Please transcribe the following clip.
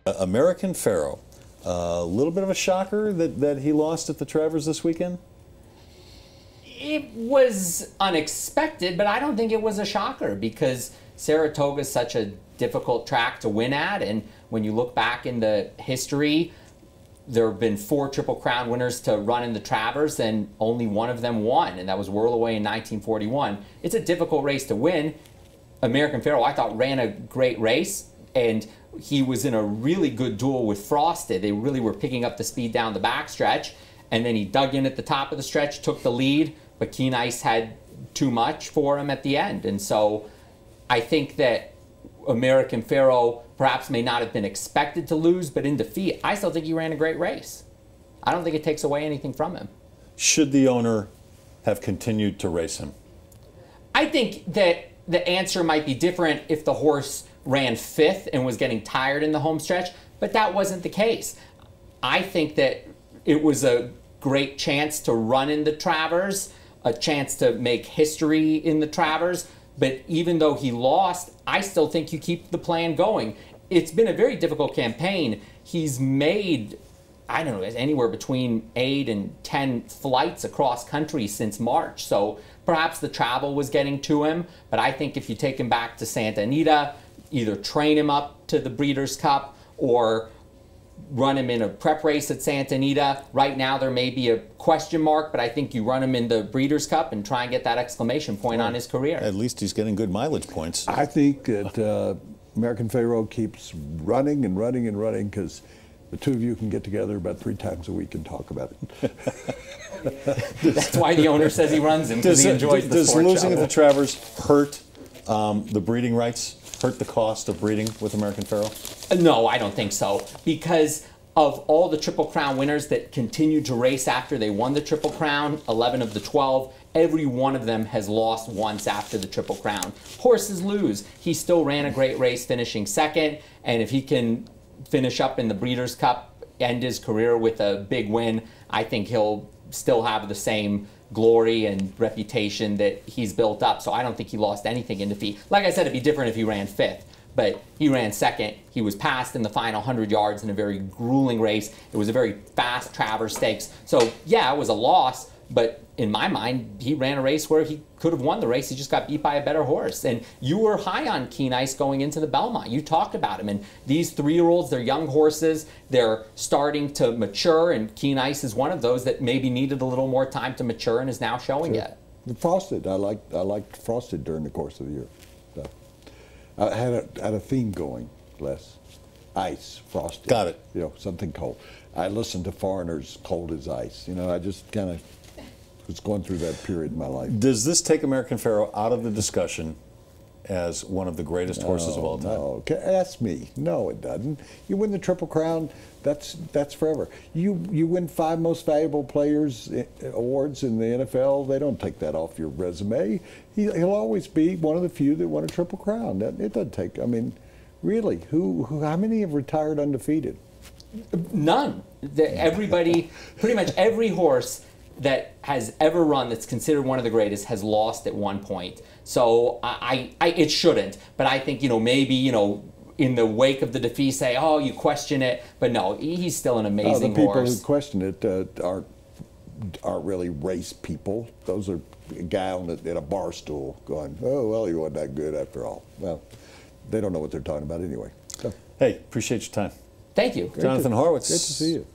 American Pharoah, a little bit of a shocker that he lost at the Travers this weekend? It was unexpected, but I don't think it was a shocker because Saratoga is such a difficult track to win at, and when you look back in the history, there have been 4 Triple Crown winners to run in the Travers, and only one of them won, and that was Whirlaway in 1941. It's a difficult race to win. American Pharoah, I thought, ran a great race, and he was in a really good duel with Frosted. They really were picking up the speed down the backstretch, and then he dug in at the top of the stretch, took the lead, but Keen Ice had too much for him at the end. And so I think that American Pharoah perhaps may not have been expected to lose, but in defeat, I still think he ran a great race. I don't think it takes away anything from him. Should the owner have continued to race him? I think that the answer might be different if the horse ran 5th and was getting tired in the home stretch, but that wasn't the case. I think that it was a great chance to run in the Travers, a chance to make history in the Travers, but even though he lost, I still think you keep the plan going. It's been a very difficult campaign. He's made, I don't know, anywhere between 8 and 10 flights across country since March, so perhaps the travel was getting to him, but I think if you take him back to Santa Anita, either train him up to the Breeders' Cup or run him in a prep race at Santa Anita. Right now there may be a question mark, but I think you run him in the Breeders' Cup and try and get that exclamation point on his career. At least he's getting good mileage points. I think that American Pharoah keeps running and running and running because the two of you can get together about 3 times a week and talk about it. That's why the owner says he runs him, because he enjoys the sport. Does losing at the Travers hurt the breeding rights, hurt the cost of breeding with American Pharoah? No, I don't think so, because of all the Triple Crown winners that continued to race after they won the Triple Crown, 11 of the 12, every one of them has lost once after the Triple Crown. Horses lose. He still ran a great race, finishing 2nd, and if he can finish up in the Breeders' Cup, end his career with a big win, I think he'll still have the same glory and reputation that he's built up. So I don't think he lost anything in defeat. Like I said, it'd be different if he ran 5th, but he ran 2nd. He was passed in the final 100 yards in a very grueling race. It was a very fast Travers Stakes. So yeah, it was a loss, but in my mind, he ran a race where he could have won the race. He just got beat by a better horse. And you were high on Keen Ice going into the Belmont. You talked about him. And these 3-year-olds, they're young horses. They're starting to mature, and Keen Ice is one of those that maybe needed a little more time to mature and is now showing it. The Frosted, I liked Frosted during the course of the year. So, I had a theme going, less ice, Frosted. Got it. You know, something cold. I listened to Foreigner's Cold as Ice. You know, I just kind of was going through that period in my life. Does this take American Pharoah out of the discussion as one of the greatest horses of all time? No, ask me. No, it doesn't. You win the Triple Crown, that's forever. You win 5 Most Valuable Players awards in the NFL. They don't take that off your resume. He'll always be one of the few that won a Triple Crown. It doesn't take. I mean, really, how many have retired undefeated? None. Everybody, pretty much every horse that has ever run that's considered one of the greatest has lost at one point. So it shouldn't. But I think, maybe, in the wake of the defeat say, oh, you question it. But no, he's still an amazing horse. The people horse. who question it aren't really race people. Those are a guy in a bar stool going, oh, well, he wasn't that good after all. Well, they don't know what they're talking about anyway. So. Hey, appreciate your time. Thank you. Jonathan Horowitz. Great to see you.